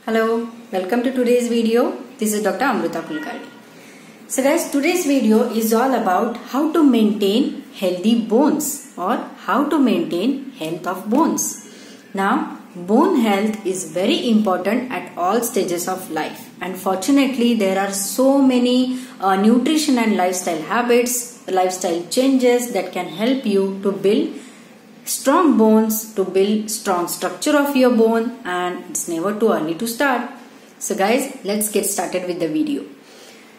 Hello, welcome to today's video. This is Dr. Amruta Kulkarni. So guys, today's video is all about how to maintain healthy bones or how to maintain health of bones. Now, bone health is very important at all stages of life. And fortunately, there are so many nutrition and lifestyle habits, lifestyle changes that can help you to build strong bones, to build strong structure of your bone, and it's never too early to start. So guys, let's get started with the video.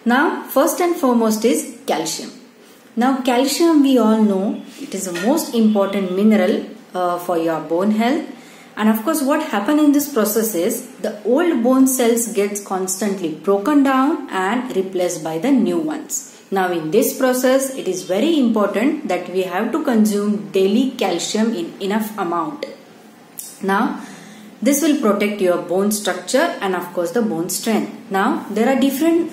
Now, first and foremost is calcium. Now, calcium we all know it is the most important mineral for your bone health. And of course, what happens in this process is the old bone cells gets constantly broken down and replaced by the new ones. Now in this process, it is very important that we have to consume daily calcium in enough amount. Now this will protect your bone structure and of course the bone strength. Now there are different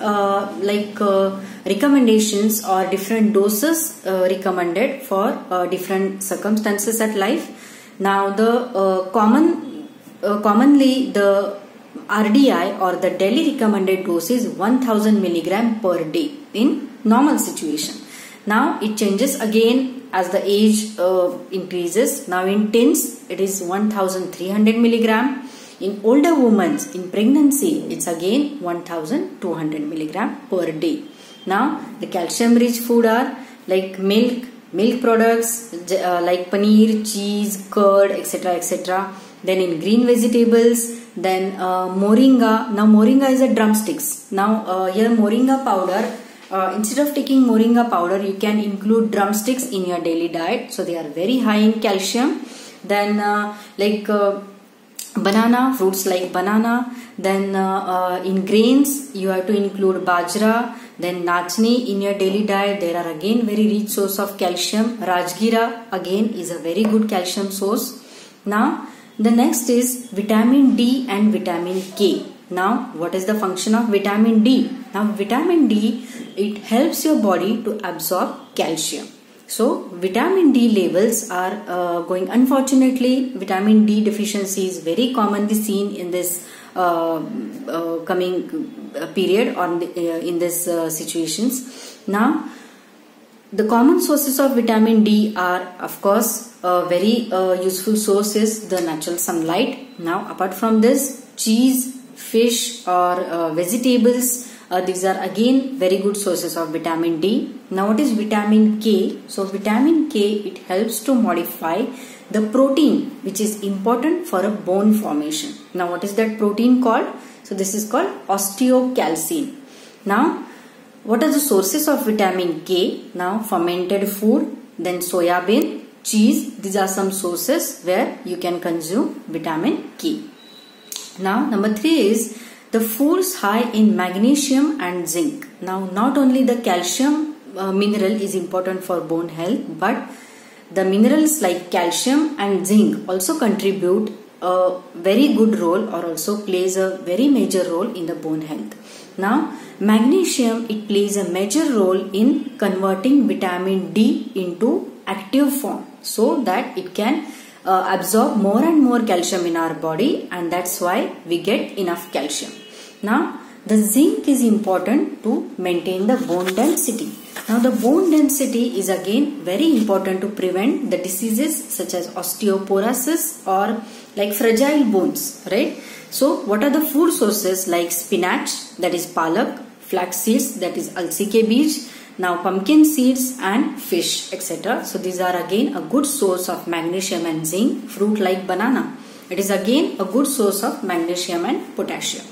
recommendations or different doses recommended for different circumstances at life. Now the commonly the RDI or the daily recommended dose is 1000 milligram per day in normal situation. Now it changes again as the age increases. Now in teens it is 1300 milligram. In older women in pregnancy it's again 1200 milligram per day. Now the calcium rich food are like milk products like paneer, cheese, curd, etc. Then in green vegetables, then moringa. Now moringa is a drumsticks. Now here moringa powder, instead of taking moringa powder, you can include drumsticks in your daily diet. So they are very high in calcium. Then banana, fruits like banana. Then in grains, you have to include bajra. Then nachni in your daily diet. There are again very rich source of calcium. Rajgira again is a very good calcium source. Now the next is vitamin D and vitamin K. Now what is the function of vitamin D? Now vitamin D, it helps your body to absorb calcium. So vitamin D levels are going, unfortunately vitamin D deficiency is very commonly seen in this coming period or in this situations. Now the common sources of vitamin D are of course very useful source is the natural sunlight. Now apart from this, cheese, fish or vegetables, these are again very good sources of vitamin D. Now what is vitamin K? So vitamin K, it helps to modify the protein which is important for a bone formation. Now what is that protein called? So this is called osteocalcin. Now what are the sources of vitamin K? Now fermented food, then soya bean, cheese, these are some sources where you can consume vitamin K. Now number 3 is the foods high in magnesium and zinc. Now not only the calcium mineral is important for bone health, but the minerals like calcium and zinc also contribute a very good role or also plays a very major role in the bone health. Now magnesium, it plays a major role in converting vitamin D into active form so that it can absorb more and more calcium in our body, and that's why we get enough calcium. Now the zinc is important to maintain the bone density. Now the bone density is again very important to prevent the diseases such as osteoporosis or like fragile bones, right? So what are the food sources like spinach, that is palak, flax seeds, that is alsi ke beej, now pumpkin seeds and fish, etc. So these are again a good source of magnesium and zinc. Fruit like banana, it is again a good source of magnesium and potassium.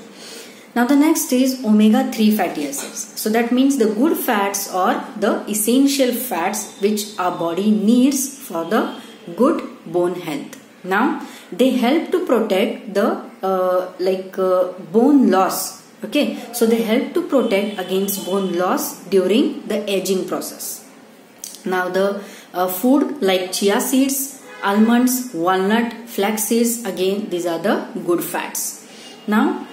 Now the next is omega-3 fatty acids. So that means the good fats or the essential fats which our body needs for the good bone health. Now they help to protect the bone loss. Okay, so they help to protect against bone loss during the aging process. Now the food like chia seeds, almonds, walnut, flax seeds, again these are the good fats. Now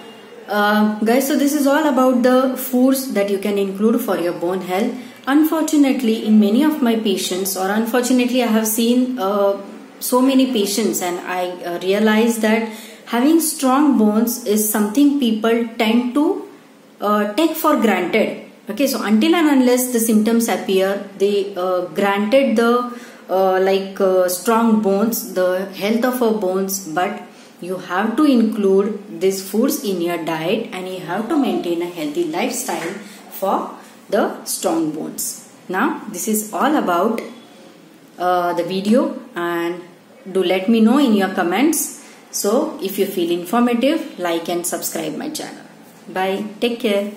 guys, so this is all about the foods that you can include for your bone health. Unfortunately, in many of my patients, or unfortunately I have seen so many patients, and I realize that having strong bones is something people tend to take for granted. Okay, so until and unless the symptoms appear, they granted the strong bones, the health of our bones, but you have to include these foods in your diet and you have to maintain a healthy lifestyle for the strong bones. Now this is all about the video, and do let me know in your comments. So if you feel informative, like and subscribe my channel. Bye. Take care.